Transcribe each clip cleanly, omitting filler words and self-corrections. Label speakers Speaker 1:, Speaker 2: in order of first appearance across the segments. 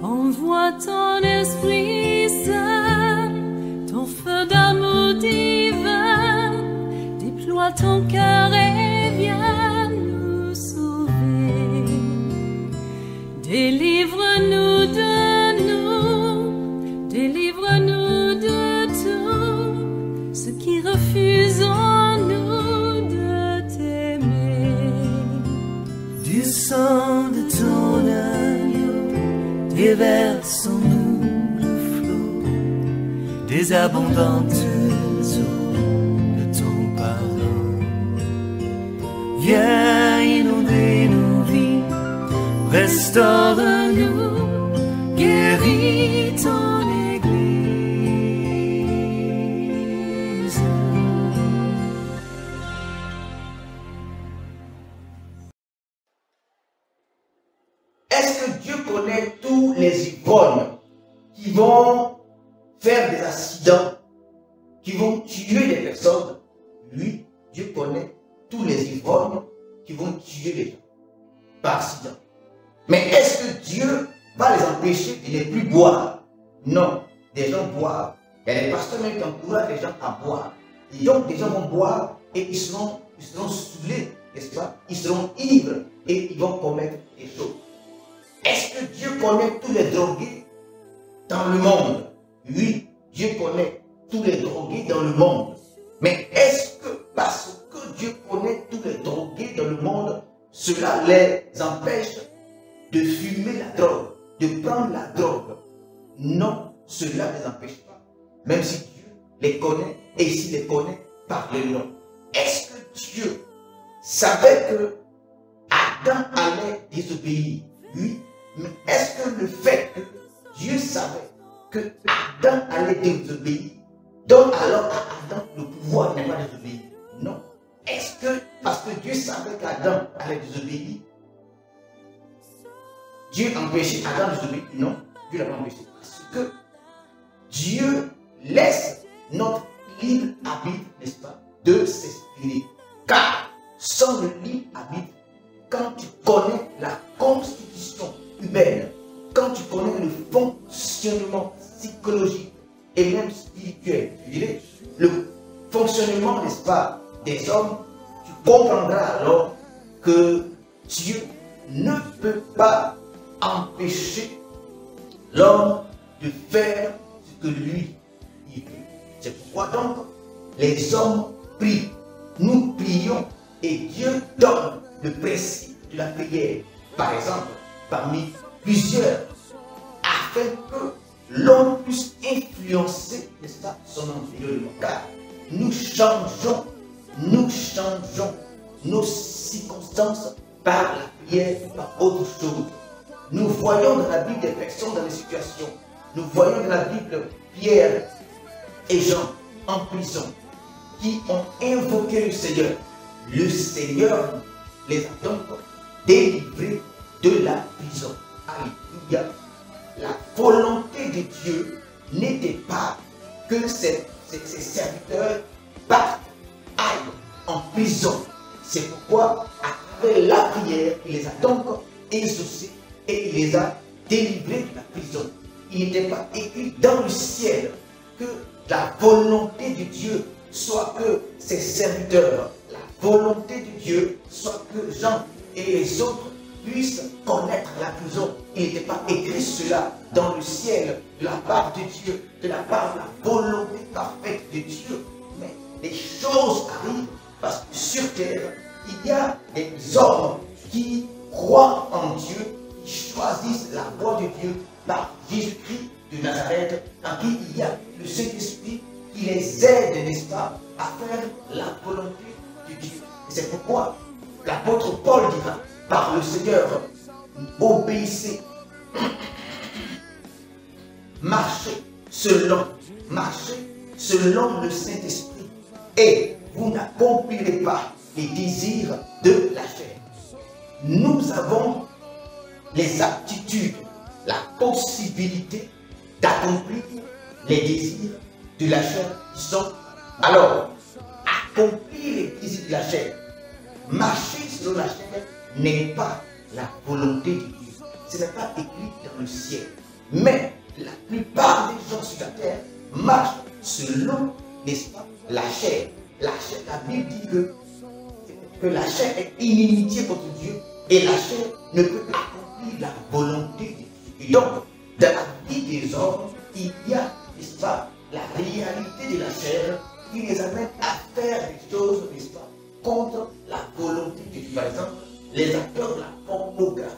Speaker 1: Envoie ton Esprit Saint, ton feu d'amour divin, déploie ton cœur et viens nous sauver. Délivre-nous délivre-nous de tout ce qui refuse en nous de t'aimer.
Speaker 2: Du sang de ton agneau, déversons-nous le flot des abondantes eaux de ton pardon. Viens inonder nos vies, restaure-nous, guéris ton Église.
Speaker 3: Est-ce que Dieu connaît tous les ivrognes qui vont faire des accidents, qui vont tuer des personnes? Lui, Dieu connaît tous les ivrognes qui vont tuer les gens par accident. Mais est-ce que Dieu va les empêcher de ne plus boire? Non, des gens boivent. Il y a des pasteurs même qui encouragent les gens à boire. Et donc, des gens vont boire et ils seront saoulés, n'est-ce pas? Ils seront ivres et ils vont commettre des choses. Est-ce que Dieu connaît tous les drogués dans le monde? Oui, Dieu connaît tous les drogués dans le monde. Mais est-ce que parce que Dieu connaît tous les drogués dans le monde, cela les empêche de fumer la drogue, de prendre la drogue? Non, cela ne les empêche pas. Même si Dieu les connaît et s'il les connaît par le nom. Est-ce que Dieu savait que Adam allait désobéir? Oui. Mais est-ce que le fait que Dieu savait que Adam allait désobéir donne alors à Adam le pouvoir de ne pas désobéir? Non. Est-ce que parce que Dieu savait qu'Adam allait désobéir, Dieu empêchait Adam de désobéir? Non, Dieu l'a pas empêché. Parce que Dieu laisse notre libre arbitre, n'est-ce pas, de s'exprimer. Car sans le libre arbitre, quand tu connais la constitution humaine, quand tu connais le fonctionnement psychologique et même spirituel, je dirais, le fonctionnement, n'est-ce pas, des hommes, tu comprendras alors que Dieu ne peut pas empêcher l'homme de faire ce que lui, il veut. C'est pourquoi donc les hommes prient. Nous prions et Dieu donne le principe de la prière. Par exemple, parmi plusieurs, afin que l'homme puisse influencer, n'est-ce pas, son environnement. Car nous changeons nos circonstances par la prière ou par autre chose. Nous voyons dans la Bible des personnes dans des situations. Nous voyons dans la Bible Pierre et Jean en prison qui ont invoqué le Seigneur. Le Seigneur les a donc délivrés de la prison. Alléluia. La volonté de Dieu n'était pas que ses serviteurs partent, aillent en prison. C'est pourquoi, à travers la prière, il les a donc exaucés et il les a délivrés de la prison. Il n'était pas écrit dans le ciel que la volonté de Dieu soit que ses serviteurs, la volonté de Dieu soit que Jean et les autres puissent connaître la prison. Il n'était pas écrit cela dans le ciel de la part de Dieu, de la part de la volonté parfaite de Dieu. Mais les choses arrivent parce que sur terre, il y a des hommes qui croient en Dieu, qui choisissent la voie de Dieu par Jésus-Christ de Nazareth, en qui il y a le Saint-Esprit qui les aide, n'est-ce pas, à faire la volonté de Dieu. Et c'est pourquoi l'apôtre Paul dira, par le Seigneur, obéissez, marchez selon le Saint-Esprit, et vous n'accomplirez pas les désirs de la chair. Nous avons les aptitudes, la possibilité d'accomplir les désirs de la chair qui sont. Alors, accomplir les désirs de la chair, marcher selon la chair n'est pas la volonté de Dieu. Ce n'est pas écrit dans le ciel. Mais la plupart des gens sur la terre marchent selon, n'est-ce pas, la chair. La chair, la Bible dit que la chair est inimitié contre Dieu et la chair ne peut accomplir la volonté de Dieu. Et donc, dans la vie des hommes, il y a, n'est-ce pas, la réalité de la chair qui les amène à faire des choses, n'est-ce pas, contre la volonté de Dieu. Par exemple, les acteurs de la pornographie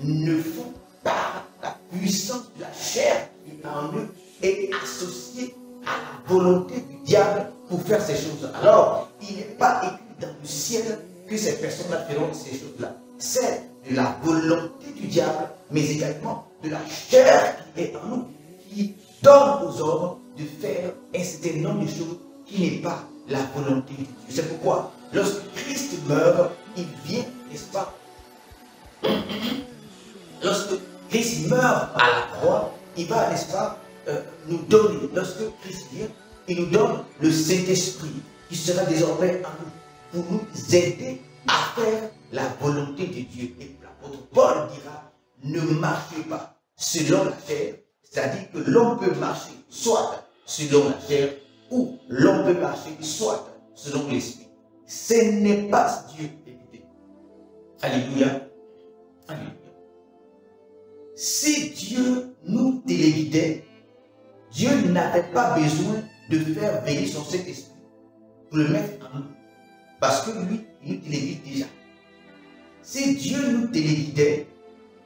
Speaker 3: ne font pas la puissance de la chair qui est en eux est associée à la volonté du diable pour faire ces choses. Alors, il n'est pas écrit dans le ciel que ces personnes-là feront ces choses-là. C'est de la volonté du diable, mais également de la chair qui est en nous, qui donne aux hommes de faire un certain nombre de choses qui n'est pas la volonté de Dieu. C'est pourquoi, lorsque Christ meurt, il vient, n'est-ce pas? Lorsque Christ meurt à la croix, il va, n'est-ce pas, nous donner, lorsque Christ vient, il nous donne le Saint-Esprit qui sera désormais en nous pour nous aider à faire la volonté de Dieu. Et l'apôtre Paul dira, ne marchez pas selon la chair, c'est-à-dire que l'on peut marcher soit selon la chair ou l'on peut marcher soit selon l'esprit. Ce n'est pas Dieu, écoutez. Alléluia. Alléluia. Si Dieu nous téléguidait, Dieu n'avait pas besoin de faire veiller son Saint-Esprit pour le mettre en nous. Parce que lui, il nous téléguide déjà. Si Dieu nous téléguidait,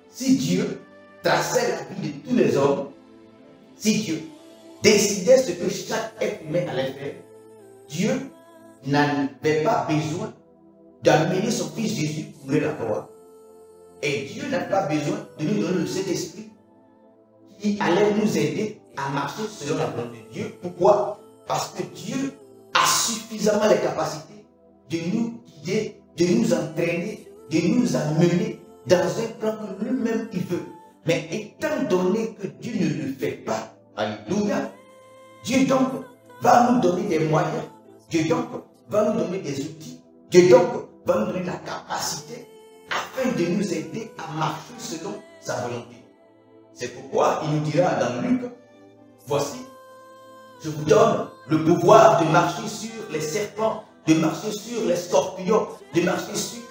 Speaker 3: si Dieu traçait la vie de tous les hommes, si Dieu décidait ce que chaque être humain allait faire, Dieu n'avait pas besoin d'amener son fils Jésus pour mourir la croix. Et Dieu n'a pas besoin de nous donner le Saint-Esprit qui allait nous aider à marcher selon la volonté de Dieu. Pourquoi? Parce que Dieu a suffisamment les capacités de nous guider, de nous entraîner, de nous amener dans un plan que lui-même il veut. Mais étant donné que Dieu ne le fait pas, alléluia, Dieu donc va nous donner des moyens, Dieu donc va nous donner des outils, Dieu donc va nous donner la capacité afin de nous aider à marcher selon sa volonté. C'est pourquoi il nous dira dans Luc, voici, je vous donne le pouvoir de marcher sur les serpents, de marcher sur les scorpions, de marcher sur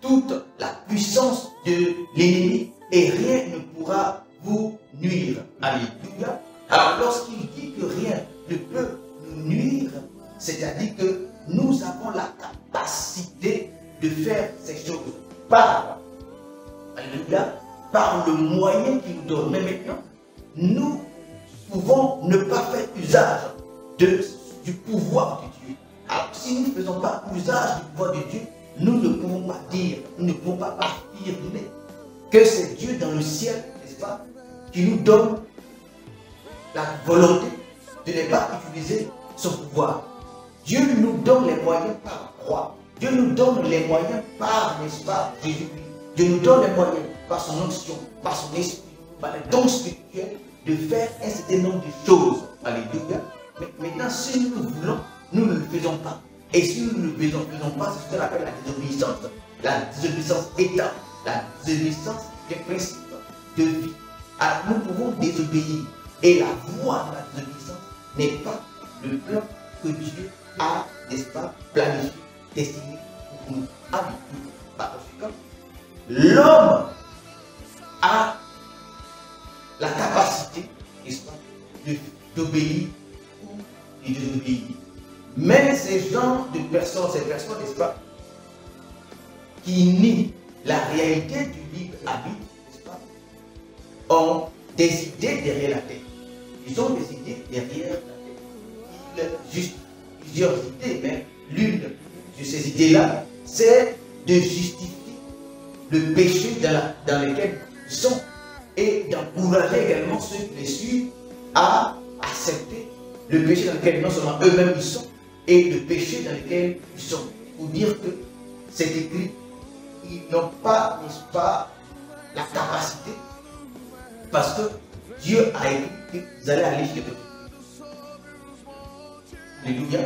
Speaker 3: toute la puissance de l'ennemi et rien ne pourra vous nuire. Alléluia. Alors lorsqu'il dit que rien ne peut nous nuire, c'est-à-dire que nous avons la capacité de faire ces choses par, alléluia, par le moyen qu'il nous donne. Mais maintenant, nous pouvons ne pas faire usage du pouvoir de Dieu. Alors si nous ne faisons pas usage du pouvoir de Dieu, nous ne pouvons pas dire, nous ne pouvons pas affirmer que c'est Dieu dans le ciel, n'est-ce pas, qui nous donne la volonté de ne pas utiliser son pouvoir. Dieu nous donne les moyens par la croix. Dieu nous donne les moyens par, n'est-ce pas, Jésus-Christ. Dieu nous donne les moyens par son onction, par son esprit, par les dons spirituels de faire un certain nombre de choses. Alléluia. Mais maintenant, si nous le voulons, nous ne le faisons pas. Et si nous ne le faisons pas, c'est ce qu'on appelle la désobéissance. La désobéissance étant la désobéissance des principes de vie. Alors nous pouvons désobéir. Et la voie de la désobéissance n'est pas le plan que Dieu a, n'est-ce pas, planifié, destiné pour nous. Alléluia. Par conséquent, l'homme a la capacité, n'est-ce pas, d'obéir ou de désobéir. Mais ces genres de personnes, n'est-ce pas, qui nient la réalité du libre arbitre, n'est-ce pas, ont des idées derrière la tête. Ils ont des idées derrière la tête. Ils justifient plusieurs idées, mais l'une de ces idées-là, c'est de justifier le péché dans lequel ils sont et d'encourager également ceux qui les suivent à accepter le péché dans lequel non seulement eux-mêmes ils sont, et le péché dans lequel ils sont. Pour dire que c'est écrit, ils n'ont pas, n'est-ce pas, la capacité, parce que Dieu a écrit que vous allez aller chez les petits. Alléluia.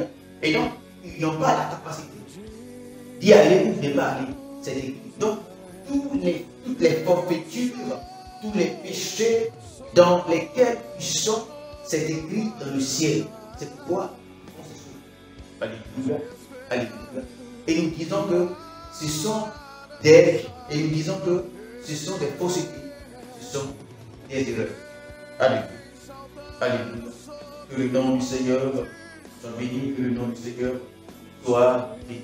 Speaker 3: Et donc, ils n'ont pas la capacité d'y aller ou de ne pas aller. C'est écrit. Donc, toutes les forfaitures tous les péchés dans lesquels ils sont, c'est écrit dans le ciel. C'est pourquoi on se sauve. Alléluia. Alléluia. Et nous disons que ce sont des faussetés, ce sont des erreurs. Alléluia. Alléluia. Que le nom du Seigneur soit béni, que le nom du Seigneur soit béni.